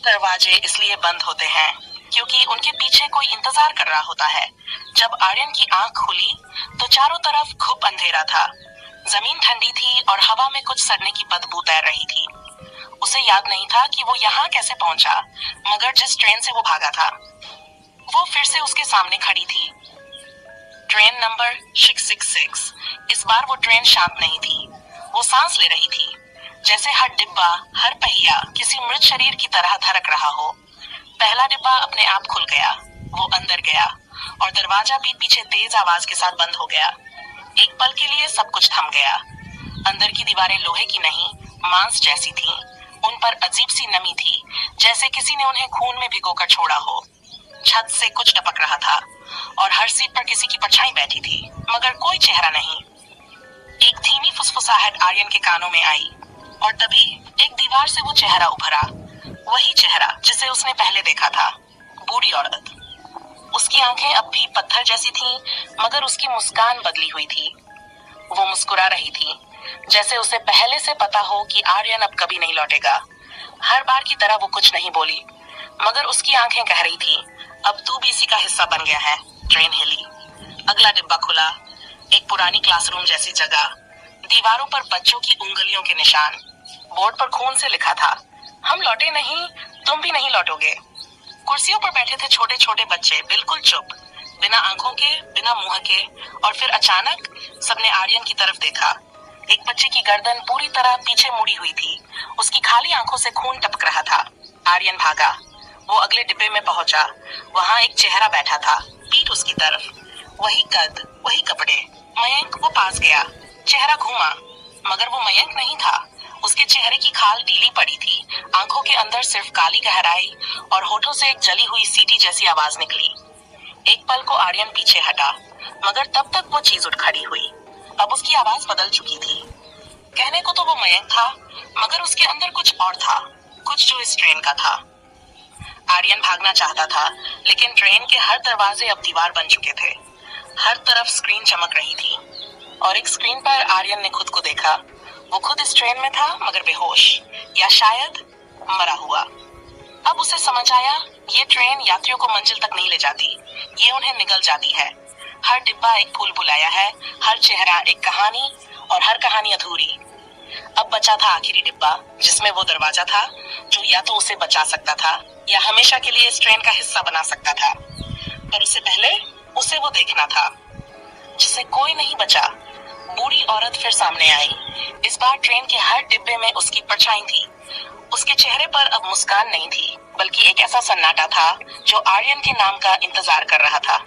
दरवाजे इसलिए बंद होते हैं क्योंकि उनके पीछे कोई इंतजार कर रहा होता है। जब आर्यन की आंख खुली तो चारों तरफ घुप अंधेरा था। जमीन ठंडी थी और हवा में कुछ सड़ने की बदबू तैर रही थी। उसे याद नहीं था कि वो यहाँ कैसे पहुंचा, मगर जिस ट्रेन से वो भागा था वो फिर से उसके सामने खड़ी थी। Train number 666। इस बार वो ट्रेन शांत नहीं थी, वो सांस ले रही थी, जैसे हर डिब्बा, हर पहिया किसी मृत शरीर की तरह धड़क रहा हो। पहला डिब्बा अपने आप खुल गया, वो अंदर गया और दरवाजा भी पीछे तेज आवाज के साथ बंद हो गया। एक पल के लिए सब कुछ थम गया। अंदर की दीवारें लोहे की नहीं, मांस जैसी थीं। उन पर अजीब सी नमी थी, जैसे किसी ने उन्हें खून में भिगोकर छोड़ा हो। छत से कुछ टपक रहा था और हर सीट पर किसी की परछाई बैठी थी, मगर कोई चेहरा नहीं। एक धीमी फुसफुसाहट आर्यन के कानों में आई और तभी एक दीवार से वो चेहरा उभरा, वही चेहरा जिसे उसने पहले देखा था। बूढ़ी औरत। उसकी आंखें अब भी पत्थर जैसी थीं, मगर उसकी मुस्कान बदली हुई थी। वो मुस्कुरा रही थी, जैसे उसे पहले से पता हो कि आर्यन अब कभी नहीं लौटेगा। हर बार की तरह वो कुछ नहीं बोली, मगर उसकी आंखें कह रही थी, अब तू भी इसी का हिस्सा बन गया है। ट्रेन हिली। अगला डिब्बा खुला। एक पुरानी क्लासरूम जैसी जगह, दीवारों पर बच्चों की उंगलियों के निशान। बोर्ड पर खून से लिखा था, हम लौटे नहीं, तुम भी नहीं लौटोगे। कुर्सियों पर बैठे थे छोटे छोटे बच्चे, बिल्कुल चुप, बिना आंखों के, बिना मुंह के। और फिर अचानक सबने आर्यन की तरफ देखा। एक बच्चे की गर्दन पूरी तरह पीछे मुड़ी हुई थी, उसकी खाली आंखों से खून टपक रहा था। आर्यन भागा। वो अगले डिब्बे में पहुंचा। वहां एक चेहरा बैठा था, पीठ उसकी तरफ, वही कद, वही कपड़े। मयंक। वो पास गया। चेहरा घूमा, मगर वो मयंक नहीं था। उसके चेहरे की खाल ढीली पड़ी थी, आंखों के अंदर सिर्फ काली गहराई और होठों से एक जली हुई सीटी जैसी आवाज निकली। एक पल को आर्यन पीछे हटा, मगर तब तक वो चीज उठ खड़ी हुई। अब उसकी आवाज बदल चुकी थी। कहने को तो वो मयंक था, मगर उसके अंदर कुछ और था, कुछ जो इस ट्रेन का था। आर्यन भागना चाहता था, लेकिन ट्रेन के हर दरवाजे अब दीवार बन चुके थे। हर तरफ स्क्रीन चमक रही थी और एक स्क्रीन पर आर्यन ने खुद को देखा। वो खुद इस ट्रेन में था, मगर बेहोश, या शायद मरा हुआ। अब उसे समझ आया, ये ट्रेन यात्रियों को मंजिल तक नहीं ले जाती, ये उन्हें निगल जाती है। हर डिब्बा एक भूल भुलाया है, हर चेहरा एक कहानी, और हर कहानी अधूरी। अब बचा था आखिरी डिब्बा, जिसमें वो दरवाजा था जो या तो उसे बचा सकता था या हमेशा के लिए इस ट्रेन का हिस्सा बना सकता था। पर उससे पहले उसे वो देखना था जिसे कोई नहीं बचा। बूढ़ी औरत फिर सामने आई। इस बार ट्रेन के हर डिब्बे में उसकी परछाई थी। उसके चेहरे पर अब मुस्कान नहीं थी, बल्कि एक ऐसा सन्नाटा था जो आर्यन के नाम का इंतजार कर रहा था।